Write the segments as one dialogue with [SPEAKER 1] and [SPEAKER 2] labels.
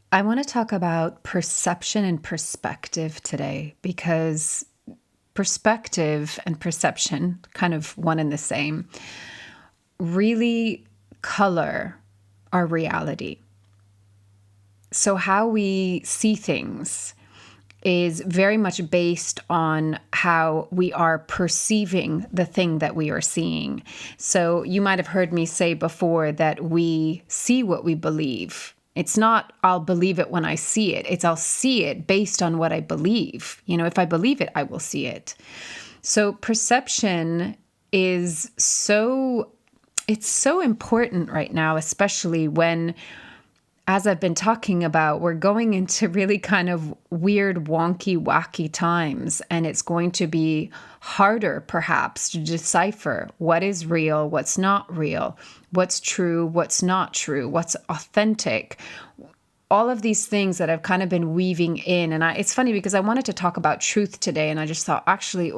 [SPEAKER 1] I want to talk about perception and perspective today because perspective and perception, kind of one and the same, really color our reality. So, how we see things is very much based on how we are perceiving the thing that we are seeing. So you might have heard me say before that we see what we believe. It's not I'll believe it when I see it. It's I'll see it based on what I believe. If I believe it, I will see it. So perception is it's so important right now, especially when, as I've been talking about, we're going into really kind of weird, wonky, wacky times, and it's going to be harder perhaps to decipher what is real, what's not real, what's true, what's not true, what's authentic. All of these things that I've kind of been weaving in. And it's funny because I wanted to talk about truth today, and I just thought, actually,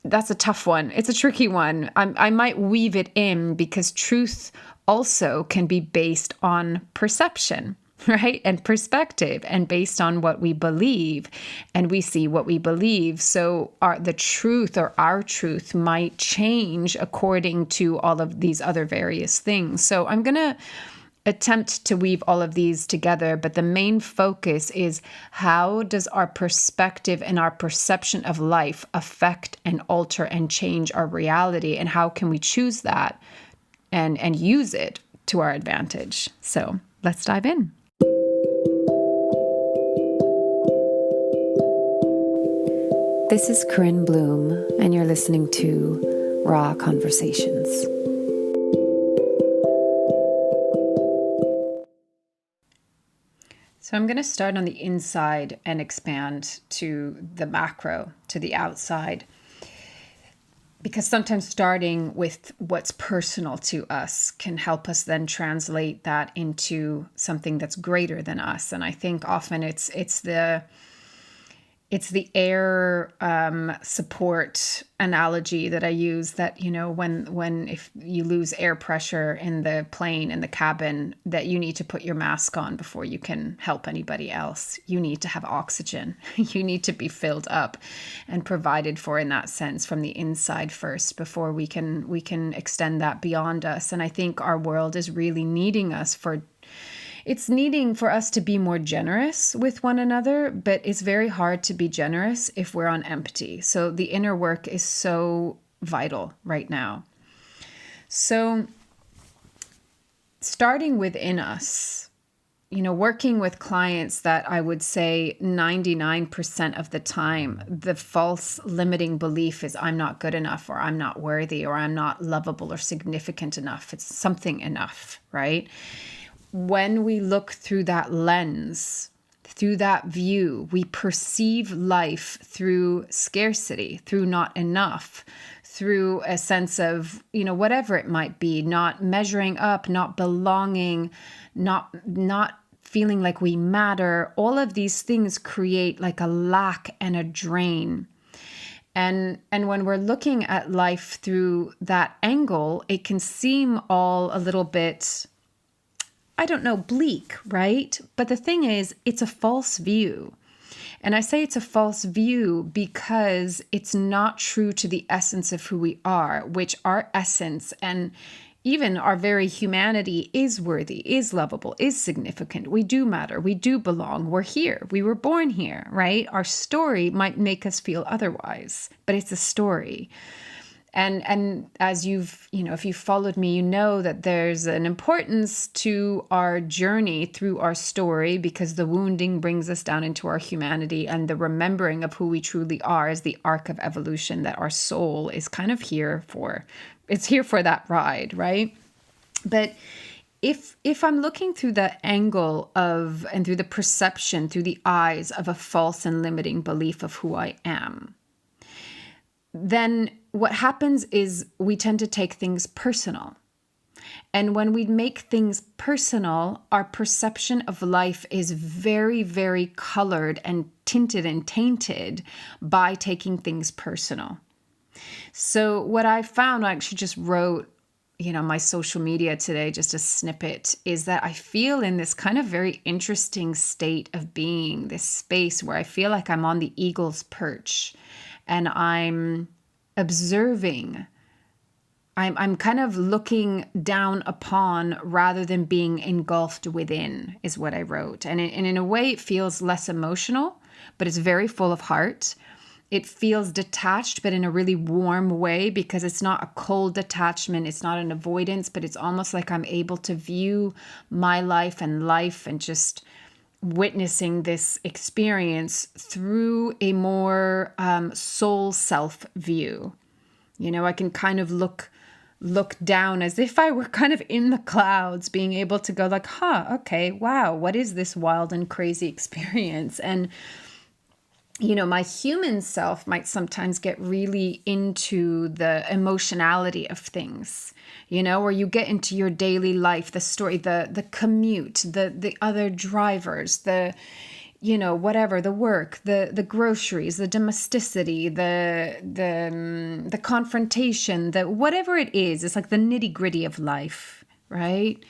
[SPEAKER 1] that's a tough one. It's a tricky one. I might weave it in because truth also can be based on perception, right? And perspective, and based on what we believe, and we see what we believe. So the truth or our truth might change according to all of these other various things. So I'm going to attempt to weave all of these together, but the main focus is how does our perspective and our perception of life affect and alter and change our reality, and how can we choose that and use it to our advantage. So let's dive in. This is Corinne Bloom, and you're listening to Raw Conversations. So I'm going to start on the inside and expand to the macro, to the outside. Because sometimes starting with what's personal to us can help us then translate that into something that's greater than us. And I think often it's the air support analogy that I use, that, when if you lose air pressure in the plane, in the cabin, that you need to put your mask on before you can help anybody else. You need to have oxygen. You need to be filled up and provided for in that sense from the inside first before we can extend that beyond us. And I think our world is really needing us It's needing for us to be more generous with one another, but it's very hard to be generous if we're on empty. So the inner work is so vital right now. So starting within us, working with clients that I would say 99% of the time, the false limiting belief is I'm not good enough, or I'm not worthy, or I'm not lovable or significant enough. It's something enough, right? When we look through that lens, through that view, we perceive life through scarcity, through not enough, through a sense of, whatever it might be, not measuring up, not belonging, not feeling like we matter. All of these things create like a lack and a drain. And when we're looking at life through that angle, it can seem all a little bit, bleak, right? But the thing is, it's a false view. And I say it's a false view because it's not true to the essence of who we are, which our essence and even our very humanity is worthy, is lovable, is significant. We do matter. We do belong. We're here. We were born here, right? Our story might make us feel otherwise, but it's a story. And as if you've followed me, you know that there's an importance to our journey through our story, because the wounding brings us down into our humanity, and the remembering of who we truly are is the arc of evolution that our soul is kind of here for. It's here for that ride, right? But if I'm looking through the angle of, and through the perception, through the eyes of a false and limiting belief of who I am, then what happens is we tend to take things personal. And when we make things personal, our perception of life is very, very colored and tinted and tainted by taking things personal. So what I found, I actually just wrote my social media today, just a snippet, is that I feel in this kind of very interesting state of being, this space where I feel like I'm on the eagle's perch and I'm observing. I'm kind of looking down upon rather than being engulfed within, is what I wrote. And in a way, it feels less emotional, but it's very full of heart. It feels detached, but in a really warm way, because it's not a cold detachment. It's not an avoidance, but it's almost like I'm able to view my life and just witnessing this experience through a more soul self view. I can kind of look down as if I were kind of in the clouds, being able to go like, okay, wow, what is this wild and crazy experience? And my human self might sometimes get really into the emotionality of things, where you get into your daily life, the story, the commute, the other drivers, whatever, the work, the groceries, the domesticity, the confrontation, whatever it is, it's like the nitty-gritty of life, right?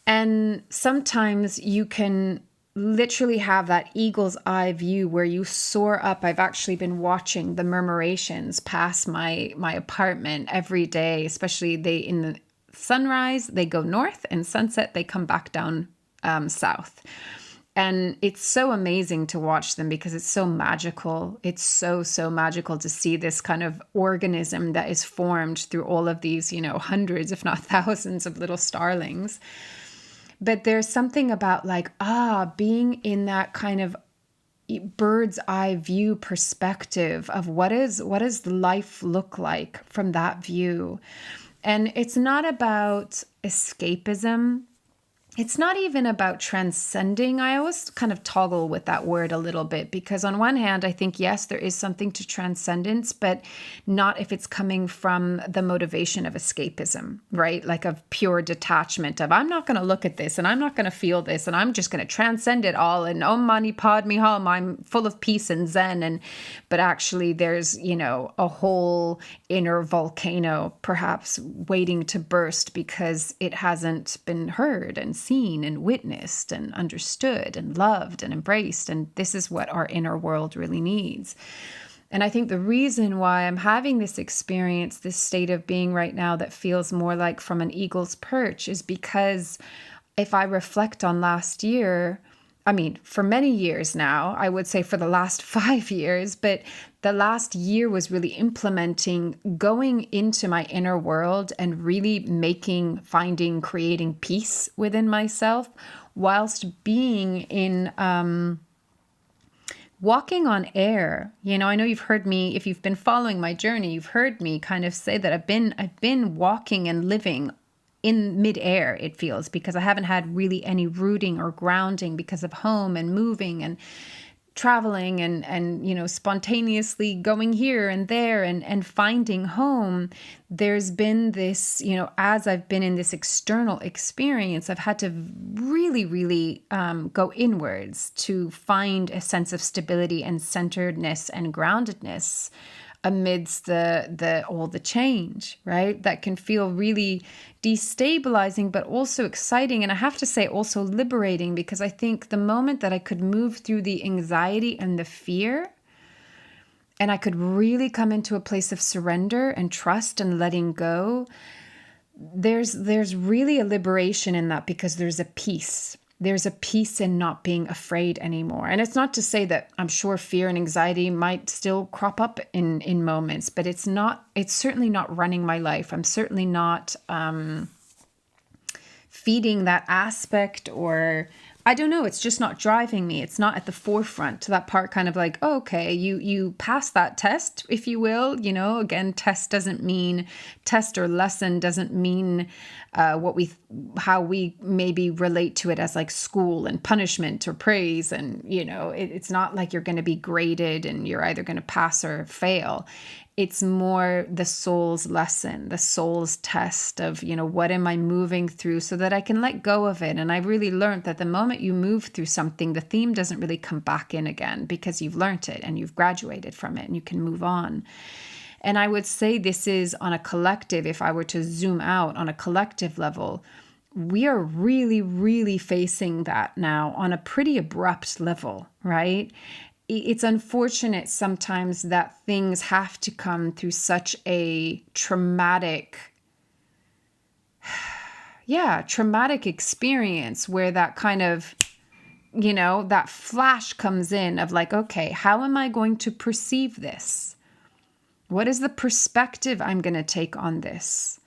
[SPEAKER 1] And sometimes you can literally have that eagle's eye view where you soar up. I've actually been watching the murmurations pass my apartment every day, especially in the sunrise, they go north, and sunset, they come back down south. And it's so amazing to watch them because it's so magical. It's so, so magical to see this kind of organism that is formed through all of these, hundreds, if not thousands of little starlings. But there's something about being in that kind of bird's eye view perspective of what does life look like from that view. And it's not about escapism. It's not even about transcending. I always kind of toggle with that word a little bit, because on one hand, I think, yes, there is something to transcendence, but not if it's coming from the motivation of escapism, right? Like of pure detachment of, I'm not going to look at this and I'm not going to feel this and I'm just going to transcend it all. And Om Mani Padme Hum, I'm full of peace and Zen. But actually there's, a whole inner volcano perhaps waiting to burst because it hasn't been heard and seen and witnessed and understood and loved and embraced. And this is what our inner world really needs. And I think the reason why I'm having this experience, this state of being right now that feels more like from an eagle's perch, is because if I reflect on last year, for many years now, I would say for the last 5 years, but the last year was really implementing, going into my inner world and really finding, creating peace within myself, whilst being in, walking on air. I know you've heard me, if you've been following my journey, you've heard me kind of say that I've been walking and living in midair, it feels, because I haven't had really any rooting or grounding because of home and moving and traveling and spontaneously going here and there and finding home. There's been this, as I've been in this external experience, I've had to really, really go inwards to find a sense of stability and centeredness and groundedness amidst all the change, right? That can feel really destabilizing, but also exciting. And I have to say also liberating, because I think the moment that I could move through the anxiety and the fear, and I could really come into a place of surrender and trust and letting go, there's really a liberation in that, because there's a peace. There's a peace in not being afraid anymore. And it's not to say that I'm sure fear and anxiety might still crop up in moments, but it's certainly not running my life. I'm certainly not feeding that aspect, or I don't know, it's just not driving me. It's not at the forefront. That part kind of like, oh, okay, you pass that test, if you will. Again, test or lesson doesn't mean how we maybe relate to it as like school and punishment or praise. And, it's not like you're going to be graded and you're either going to pass or fail. It's more the soul's lesson, the soul's test of, what am I moving through so that I can let go of it. And I really learned that the moment you move through something, the theme doesn't really come back in again, because you've learned it and you've graduated from it and you can move on. And I would say this is on a collective, if I were to zoom out on a collective level, we are really, really facing that now on a pretty abrupt level, right? It's unfortunate sometimes that things have to come through such a traumatic experience where that kind of, that flash comes in of like, okay, how am I going to perceive this? What is the perspective I'm going to take on this?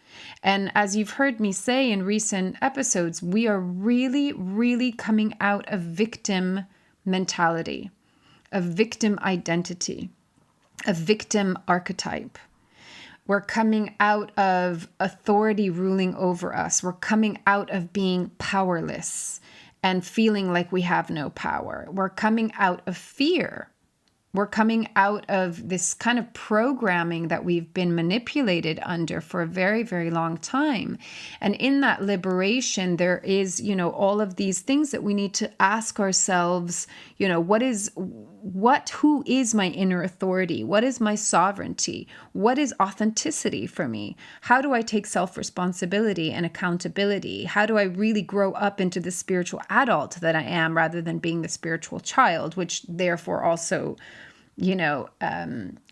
[SPEAKER 1] And as you've heard me say in recent episodes, we are really, really coming out of victim mentality, of victim identity, a victim archetype. We're coming out of authority ruling over us. We're coming out of being powerless and feeling like we have no power. We're coming out of fear. We're coming out of this kind of programming that we've been manipulated under for a very, very long time. And in that liberation, there is, all of these things that we need to ask ourselves, who is my inner authority? What is my sovereignty? What is authenticity for me? How do I take self-responsibility and accountability? How do I really grow up into the spiritual adult that I am rather than being the spiritual child, which therefore also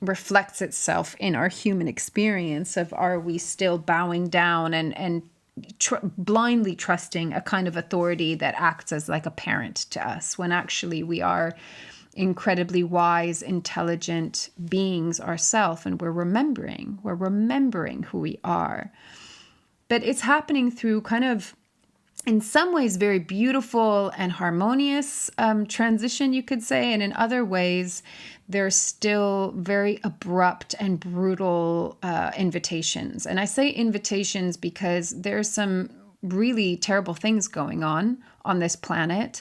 [SPEAKER 1] reflects itself in our human experience of, are we still bowing down and blindly trusting a kind of authority that acts as like a parent to us, when actually we are incredibly wise, intelligent beings ourselves, and we're remembering who we are. But it's happening through kind of, in some ways, very beautiful and harmonious transition, you could say. And in other ways, there's still very abrupt and brutal invitations. And I say invitations because there's some really terrible things going on this planet.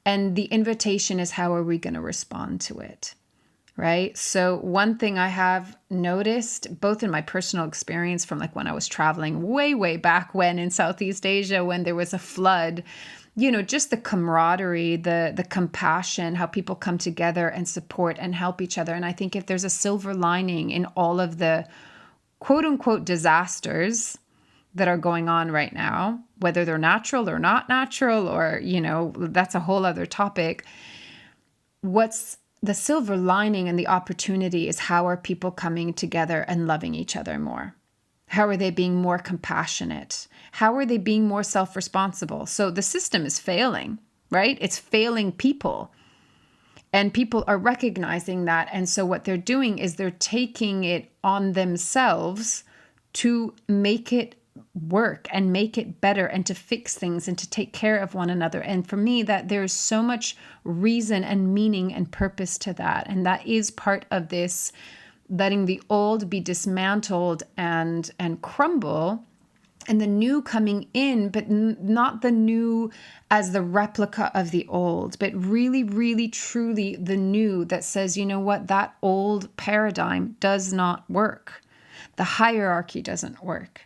[SPEAKER 1] And the invitation is, how are we going to respond to it? Right? So one thing I have noticed, both in my personal experience from like when I was traveling way, way back when in Southeast Asia, when there was a flood, just the camaraderie, the compassion, how people come together and support and help each other. And I think if there's a silver lining in all of the quote unquote disasters that are going on right now, whether they're natural or not natural, or, that's a whole other topic. What's the silver lining and the opportunity is, how are people coming together and loving each other more? How are they being more compassionate? How are they being more self-responsible? So the system is failing, right? It's failing people. And people are recognizing that. And so what they're doing is they're taking it on themselves to make it work and make it better and to fix things and to take care of one another. And for me, that there's so much reason and meaning and purpose to that. And that is part of this letting the old be dismantled and crumble, and the new coming in, but not the new as the replica of the old, but really, really, truly the new that says, you know what, that old paradigm does not work. The hierarchy doesn't work.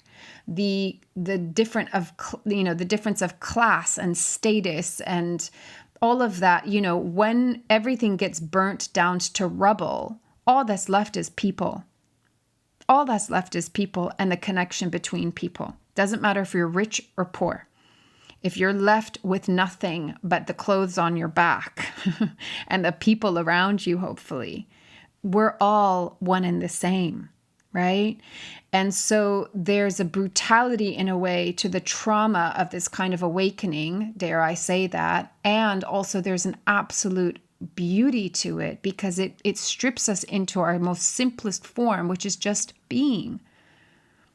[SPEAKER 1] The difference of class and status and all of that, when everything gets burnt down to rubble, all that's left is people. All that's left is people and the connection between people. Doesn't matter if you're rich or poor. If you're left with nothing but the clothes on your back and the people around you, hopefully, we're all one and the same, right? And so there's a brutality in a way to the trauma of this kind of awakening, dare I say that. And also there's an absolute beauty to it because it strips us into our most simplest form, which is just being.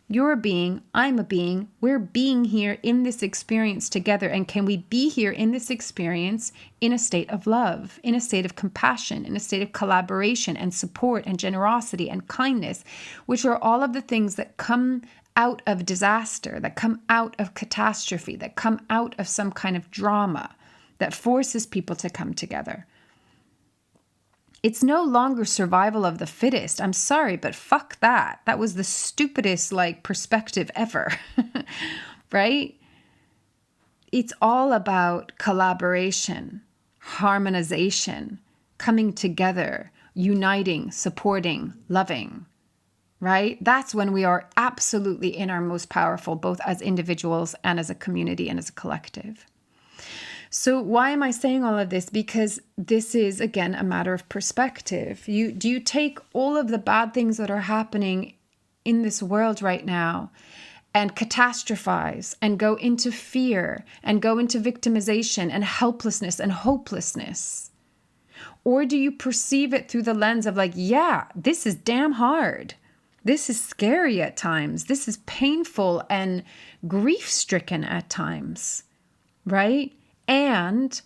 [SPEAKER 1] You're a being, I'm a being, we're being here in this experience together. And can we be here in this experience in a state of love, in a state of compassion, in a state of collaboration and support and generosity and kindness, which are all of the things that come out of disaster, that come out of catastrophe, that come out of some kind of drama that forces people to come together. It's no longer survival of the fittest. I'm sorry, but fuck that. That was the stupidest perspective ever, right? It's all about collaboration, harmonization, coming together, uniting, supporting, loving, right? That's when we are absolutely in our most powerful, both as individuals and as a community and as a collective. So why am I saying all of this? Because this is, again, a matter of perspective. Do you take all of the bad things that are happening in this world right now and catastrophize and go into fear and go into victimization and helplessness and hopelessness? Or do you perceive it through the lens of like, yeah, this is damn hard. This is scary at times. This is painful and grief-stricken at times, right? And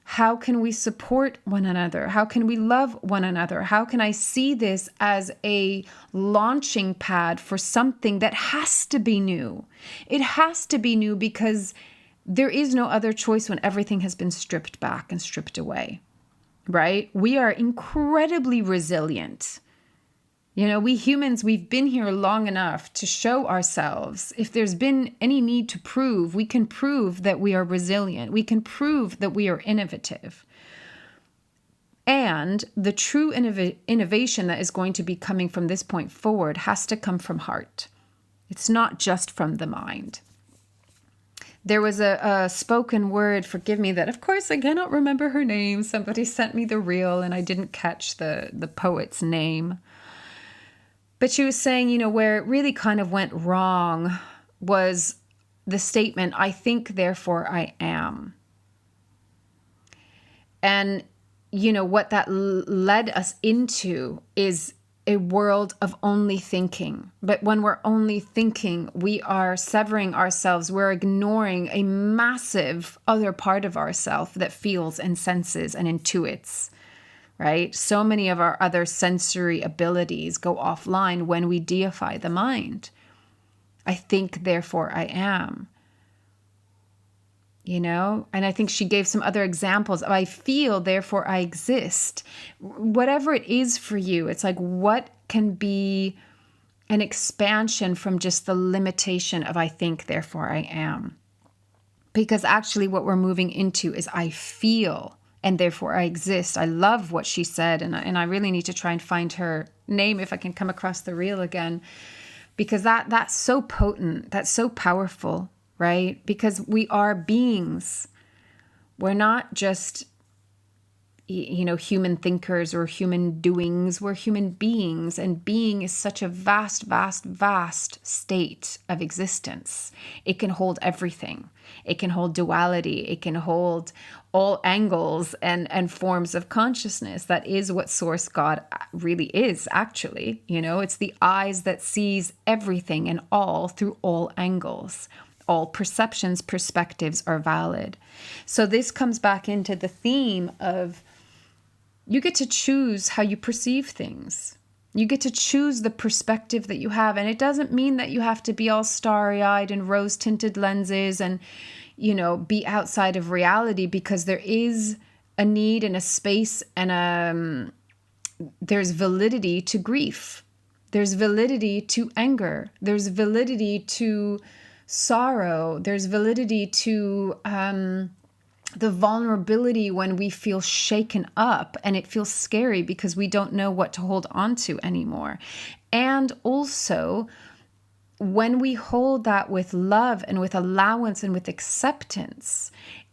[SPEAKER 1] how can we support one another? How can we love one another? How can I see this as a launching pad for something that has to be new? It has to be new because there is no other choice when everything has been stripped back and stripped away, right? We are incredibly resilient. We humans, we've been here long enough to show ourselves. If there's been any need to prove, we can prove that we are resilient. We can prove that we are innovative. And the true innovation that is going to be coming from this point forward has to come from heart. It's not just from the mind. There was a spoken word, forgive me, that of course I cannot remember her name. Somebody sent me the reel and I didn't catch the poet's name. But she was saying, where it really kind of went wrong was the statement, I think, therefore I am. And, what that led us into is a world of only thinking. But when we're only thinking, we are severing ourselves. We're ignoring a massive other part of ourself that feels and senses and intuits. Right? So many of our other sensory abilities go offline when we deify the mind. I think, therefore I am. And I think she gave some other examples of I feel, therefore I exist. Whatever it is for you, it's like what can be an expansion from just the limitation of I think, therefore I am. Because actually what we're moving into is I feel, and therefore I exist. I love what she said, and I really need to try and find her name if I can come across the reel again, because that's so potent, that's so powerful, right? Because we are beings. We're not just, human thinkers or human doings. We're human beings, and being is such a vast, vast, vast state of existence. It can hold everything. It can hold duality. It can hold all angles and forms of consciousness. That is what Source God really is, actually. It's the eyes that sees everything and all through all angles. All perceptions, perspectives are valid. So this comes back into the theme of you get to choose how you perceive things. You get to choose the perspective that you have. And it doesn't mean that you have to be all starry-eyed and rose-tinted lenses and, be outside of reality, because there is a need and a space and there's validity to grief. There's validity to anger. There's validity to sorrow. There's validity to the vulnerability when we feel shaken up and it feels scary because we don't know what to hold on to anymore. And also, when we hold that with love and with allowance and with acceptance,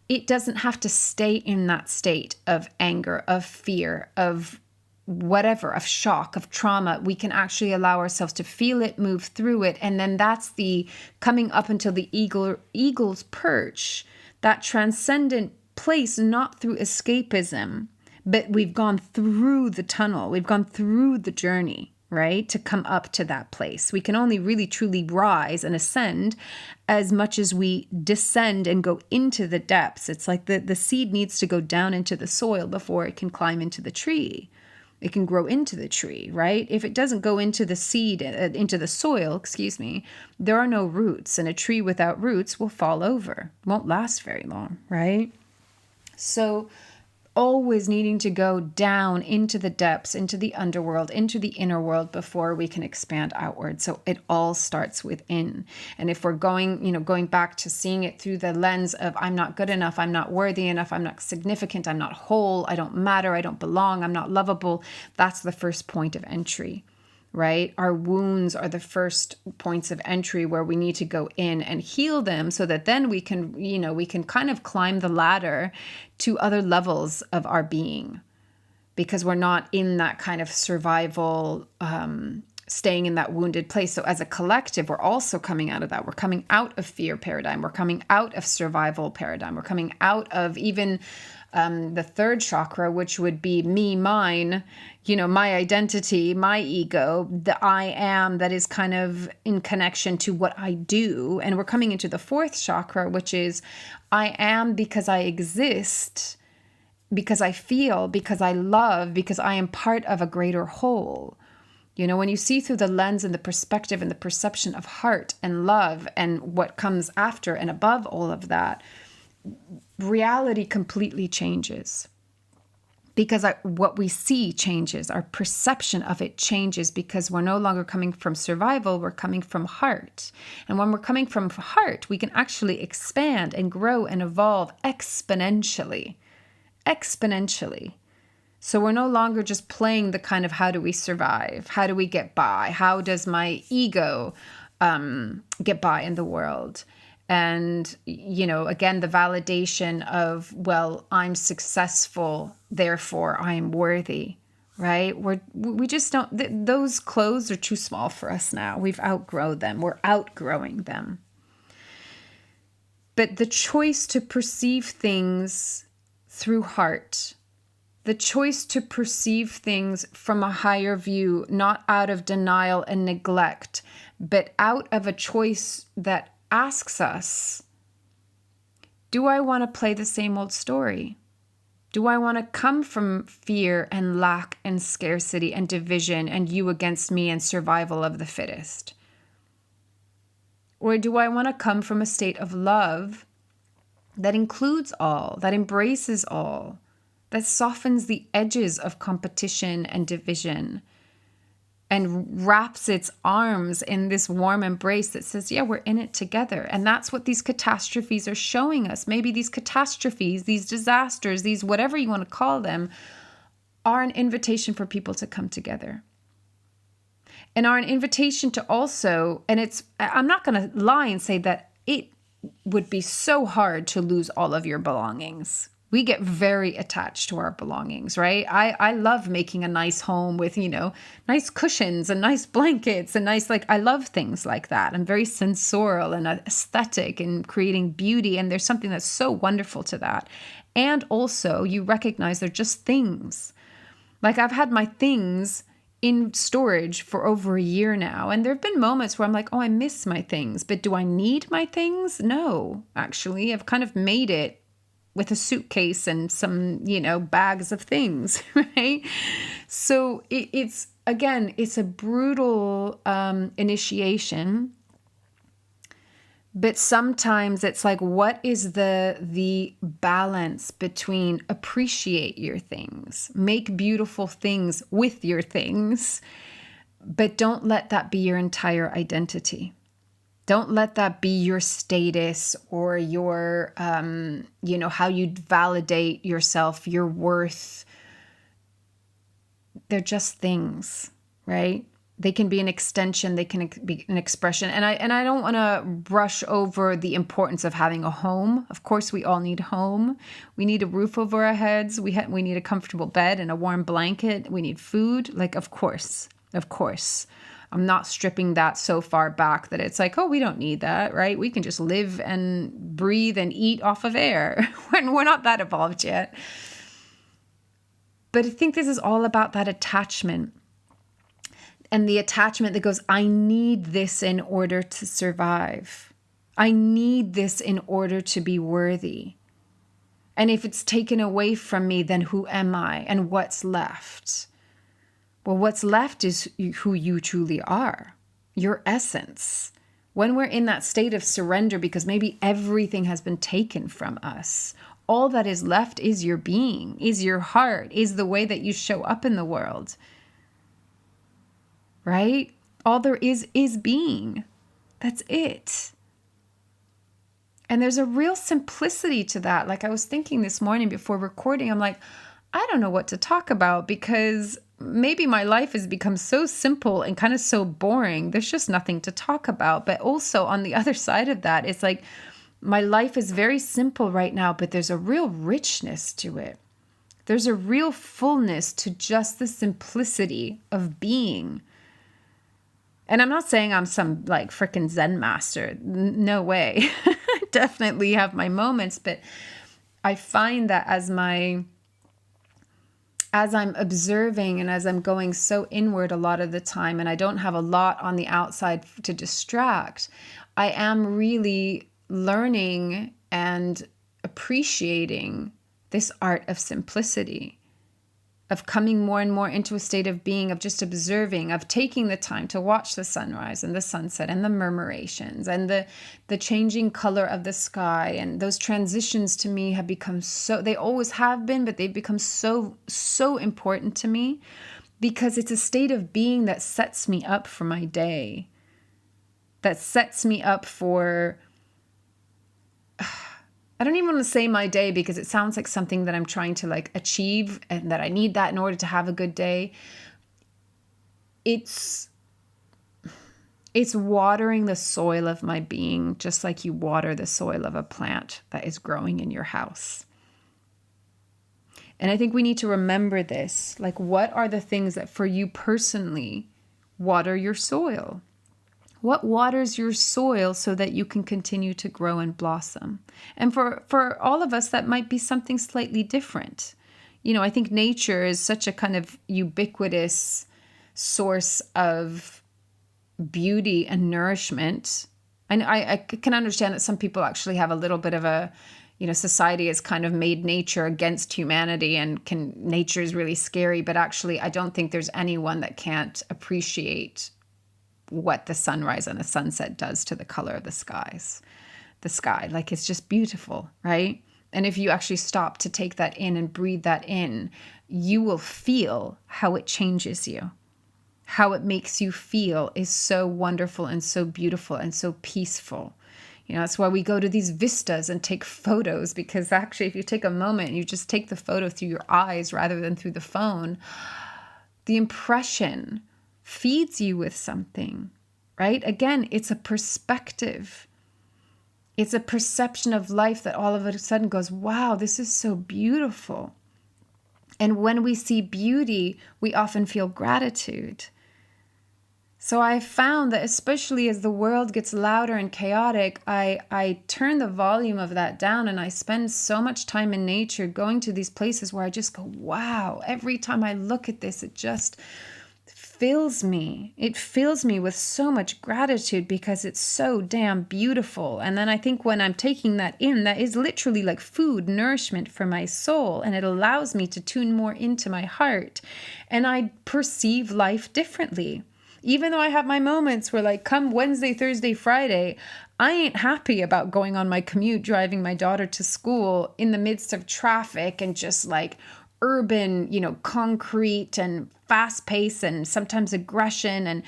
[SPEAKER 1] it doesn't have to stay in that state of anger, of fear, of whatever, of shock, of trauma. We can actually allow ourselves to feel it, move through it. And then that's the coming up until the eagle's perch, that transcendent place, not through escapism, but we've gone through the tunnel. We've gone through the journey, right? To come up to that place. We can only really truly rise and ascend as much as we descend and go into the depths. It's like the seed needs to go down into the soil before it can climb into the tree. It can grow into the tree, right? If it doesn't go into the seed, into the soil, there are no roots, and a tree without roots will fall over, won't last very long, right? So always needing to go down into the depths, into the underworld, into the inner world before we can expand outward. So it all starts within. And if we're going back to seeing it through the lens of I'm not good enough, I'm not worthy enough, I'm not significant, I'm not whole, I don't matter, I don't belong, I'm not lovable, that's the first point of entry, right? Our wounds are the first points of entry where we need to go in and heal them so that then we can, we can kind of climb the ladder to other levels of our being, because we're not in that kind of survival, staying in that wounded place. So as a collective, we're also coming out of that. We're coming out of fear paradigm. We're coming out of survival paradigm. We're coming out of even the third chakra, which would be me, mine, my identity, my ego, the I am that is kind of in connection to what I do. And we're coming into the fourth chakra, which is I am because I exist, because I feel, because I love, because I am part of a greater whole. When you see through the lens and the perspective and the perception of heart and love and what comes after and above all of that, reality completely changes, because what we see changes. Our perception of it changes, because we're no longer coming from survival, we're coming from heart. And when we're coming from heart, we can actually expand and grow and evolve exponentially. So we're no longer just playing the kind of how do we survive? How do we get by? How does my ego get by in the world? And, again, the validation of, well, I'm successful, therefore I am worthy, right? We just don't, those clothes are too small for us now. We've outgrown them. We're outgrowing them. But the choice to perceive things through heart, the choice to perceive things from a higher view, not out of denial and neglect, but out of a choice that asks us, do I want to play the same old story? Do I want to come from fear and lack and scarcity and division and you against me and survival of the fittest? Or do I want to come from a state of love that includes all, that embraces all, that softens the edges of competition and division, and wraps its arms in this warm embrace that says, yeah, we're in it together. And that's what these catastrophes are showing us. Maybe these catastrophes, these disasters, these whatever you want to call them, are an invitation for people to come together. And are an invitation to also, and I'm not going to lie and say that it would be so hard to lose all of your belongings. We get very attached to our belongings, right? I love making a nice home with, nice cushions and nice blankets and I love things like that. I'm very sensorial and aesthetic and creating beauty. And there's something that's so wonderful to that. And also you recognize they're just things. I've had my things in storage for over a year now. And there have been moments where I'm like, oh, I miss my things. But do I need my things? No, actually, I've kind of made it with a suitcase and some, bags of things, right? So it's a brutal initiation. But sometimes it's like, what is the balance between appreciate your things, make beautiful things with your things, but don't let that be your entire identity. Don't let that be your status or your, how you validate yourself, your worth. They're just things, right? They can be an extension. They can be an expression. And I don't want to brush over the importance of having a home. Of course, we all need a home. We need a roof over our heads. We need a comfortable bed and a warm blanket. We need food. Of course. I'm not stripping that so far back that it's like, oh, we don't need that, right? We can just live and breathe and eat off of air. We're not that evolved yet. But I think this is all about that attachment. And the attachment that goes, I need this in order to survive. I need this in order to be worthy. And if it's taken away from me, then who am I and what's left? Well, what's left is who you truly are, your essence. When we're in that state of surrender, because maybe everything has been taken from us, all that is left is your being, is your heart, is the way that you show up in the world. Right? All there is being. That's it. And there's a real simplicity to that. I was thinking this morning before recording, I'm like, I don't know what to talk about because maybe my life has become so simple and kind of so boring. There's just nothing to talk about. But also on the other side of that, it's like my life is very simple right now, but there's a real richness to it. There's a real fullness to just the simplicity of being. And I'm not saying I'm some like freaking Zen master. No way. I definitely have my moments, but I find that as I'm observing and as I'm going so inward a lot of the time, and I don't have a lot on the outside to distract, I am really learning and appreciating this art of simplicity, of coming more and more into a state of being, of just observing, of taking the time to watch the sunrise and the sunset and the murmurations and the changing color of the sky. And those transitions to me have become so, they always have been, but they've become so, so important to me because it's a state of being that sets me up for my day, that sets me up for, I don't even want to say my day because it sounds like something that I'm trying to like achieve and that I need that in order to have a good day. It's watering the soil of my being, just like you water the soil of a plant that is growing in your house. And I think we need to remember this. Like, what are the things that for you personally water your soil? What waters your soil so that you can continue to grow and blossom? And for all of us, that might be something slightly different. You know, I think nature is such a kind of ubiquitous source of beauty and nourishment. And I can understand that some people actually have a little bit of a, you know, society has kind of made nature against humanity and nature is really scary. But actually, I don't think there's anyone that can't appreciate what the sunrise and the sunset does to the color of the sky. Like, it's just beautiful, right? And if you actually stop to take that in and breathe that in, you will feel how it changes you. How it makes you feel is so wonderful and so beautiful and so peaceful. You know, that's why we go to these vistas and take photos, because actually if you take a moment and you just take the photo through your eyes rather than through the phone, the impression feeds you with something, right? Again, it's a perspective. It's a perception of life that all of a sudden goes, wow, this is so beautiful. And when we see beauty, we often feel gratitude. So I found that especially as the world gets louder and chaotic, I turn the volume of that down and I spend so much time in nature going to these places where I just go, wow, every time I look at this, it just fills me. It fills me with so much gratitude because it's so damn beautiful. And then I think when I'm taking that in, that is literally like food, nourishment for my soul. And it allows me to tune more into my heart. And I perceive life differently. Even though I have my moments where, like, come Wednesday, Thursday, Friday, I ain't happy about going on my commute, driving my daughter to school in the midst of traffic and just like urban, you know, concrete and fast pace and sometimes aggression and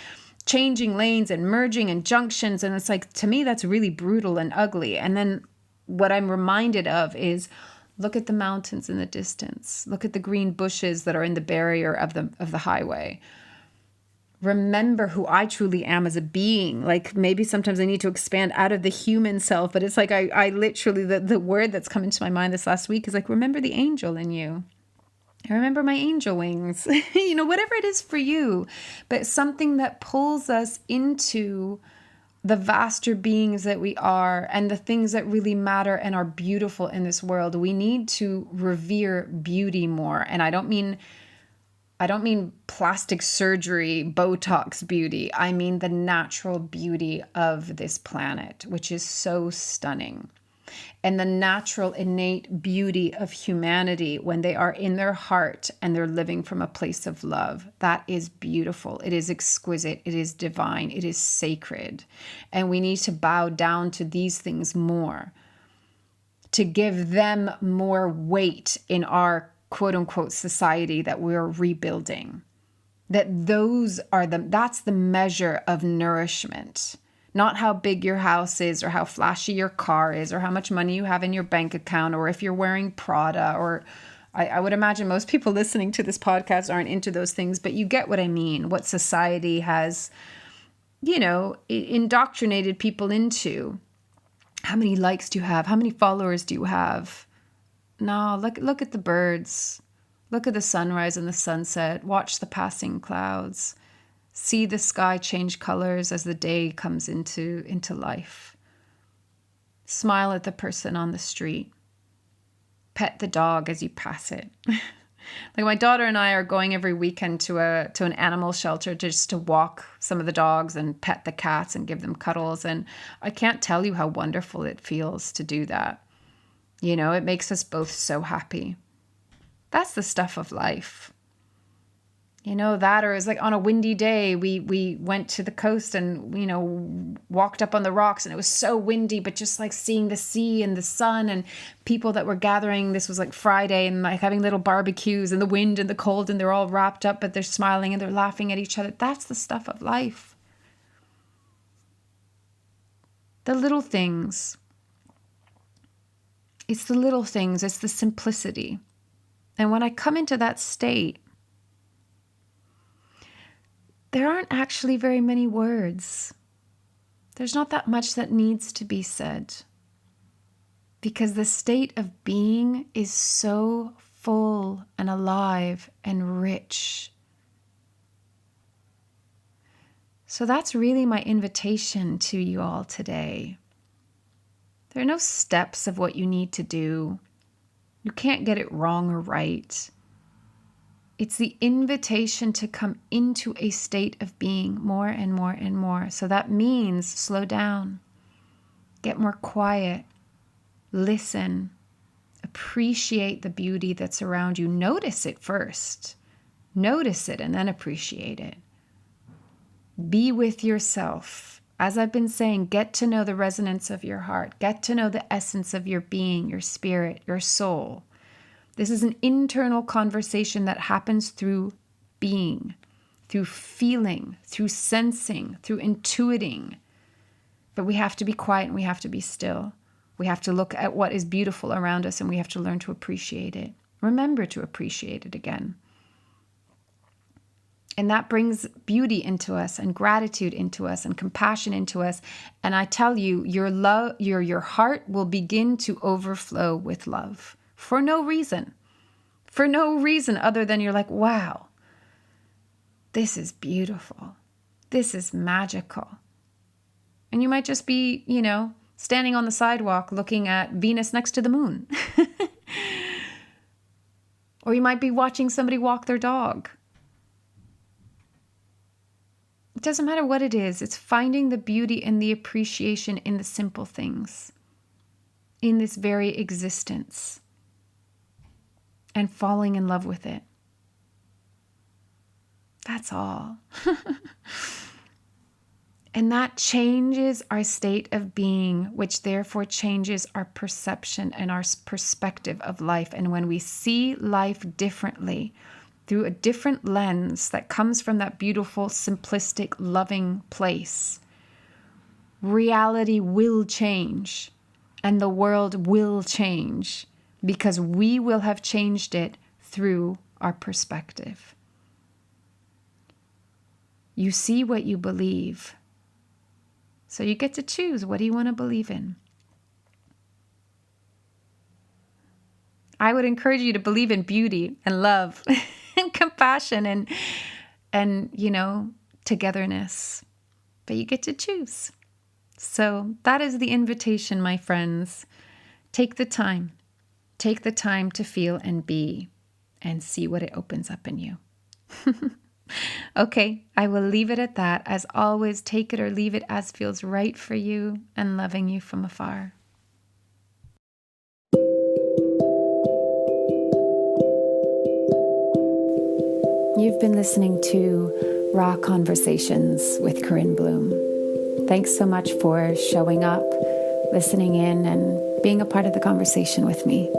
[SPEAKER 1] changing lanes and merging and junctions. And it's like, to me, that's really brutal and ugly. And then what I'm reminded of is, look at the mountains in the distance. Look at the green bushes that are in the barrier of the highway. Remember who I truly am as a being. Like, maybe sometimes I need to expand out of the human self, but it's like I literally, the word that's come into my mind this last week is like, remember the angel in you. I remember my angel wings, you know, whatever it is for you, but something that pulls us into the vaster beings that we are and the things that really matter and are beautiful in this world. We need to revere beauty more. And I don't mean plastic surgery, Botox beauty. I mean the natural beauty of this planet, which is so stunning. And the natural innate beauty of humanity when they are in their heart and they're living from a place of love. That is beautiful. It is exquisite. It is divine. It is sacred. And we need to bow down to these things more, to give them more weight in our quote unquote society that we're rebuilding. That's the measure of nourishment. Not how big your house is or how flashy your car is or how much money you have in your bank account or if you're wearing Prada or I would imagine most people listening to this podcast aren't into those things, but you get what I mean, what society has, indoctrinated people into. How many likes do you have? How many followers do you have? No, look at the birds. Look at the sunrise and the sunset. Watch the passing clouds. See the sky change colors as the day comes into life. Smile at the person on the street. Pet the dog as you pass it. Like my daughter and I are going every weekend to an animal shelter just to walk some of the dogs and pet the cats and give them cuddles. And I can't tell you how wonderful it feels to do that. It makes us both so happy. That's the stuff of life. That, or it's like on a windy day, we went to the coast and, walked up on the rocks, and it was so windy, but just like seeing the sea and the sun and people that were gathering. This was like Friday, and like having little barbecues and the wind and the cold, and they're all wrapped up, but they're smiling and they're laughing at each other. That's the stuff of life. The little things. It's the little things. It's the simplicity. And when I come into that state, there aren't actually very many words. There's not that much that needs to be said, because the state of being is so full and alive and rich. So that's really my invitation to you all today. There are no steps of what you need to do. You can't get it wrong or right. It's the invitation to come into a state of being more and more and more. So that means slow down, get more quiet, listen, appreciate the beauty that's around you. Notice it first. Notice it and then appreciate it. Be with yourself. As I've been saying, get to know the resonance of your heart. Get to know the essence of your being, your spirit, your soul. This is an internal conversation that happens through being, through feeling, through sensing, through intuiting. But we have to be quiet and we have to be still. We have to look at what is beautiful around us and we have to learn to appreciate it. Remember to appreciate it again. And that brings beauty into us and gratitude into us and compassion into us. And I tell you, your heart will begin to overflow with love. For no reason other than you're like, wow, this is beautiful. This is magical. And you might just be, standing on the sidewalk looking at Venus next to the moon. Or you might be watching somebody walk their dog. It doesn't matter what it is. It's finding the beauty and the appreciation in the simple things, in this very existence, and falling in love with it. That's all. And that changes our state of being, which therefore changes our perception and our perspective of life. And when we see life differently, through a different lens that comes from that beautiful, simplistic, loving place, reality will change and the world will change, because we will have changed it through our perspective. You see what you believe. So you get to choose, what do you want to believe in? I would encourage you to believe in beauty and love and compassion and togetherness. But you get to choose. So that is the invitation, my friends. Take the time. Take the time to feel and be and see what it opens up in you. Okay, I will leave it at that. As always, take it or leave it as feels right for you, and loving you from afar. You've been listening to Raw Conversations with Corinne Bloom. Thanks so much for showing up, listening in, and being a part of the conversation with me.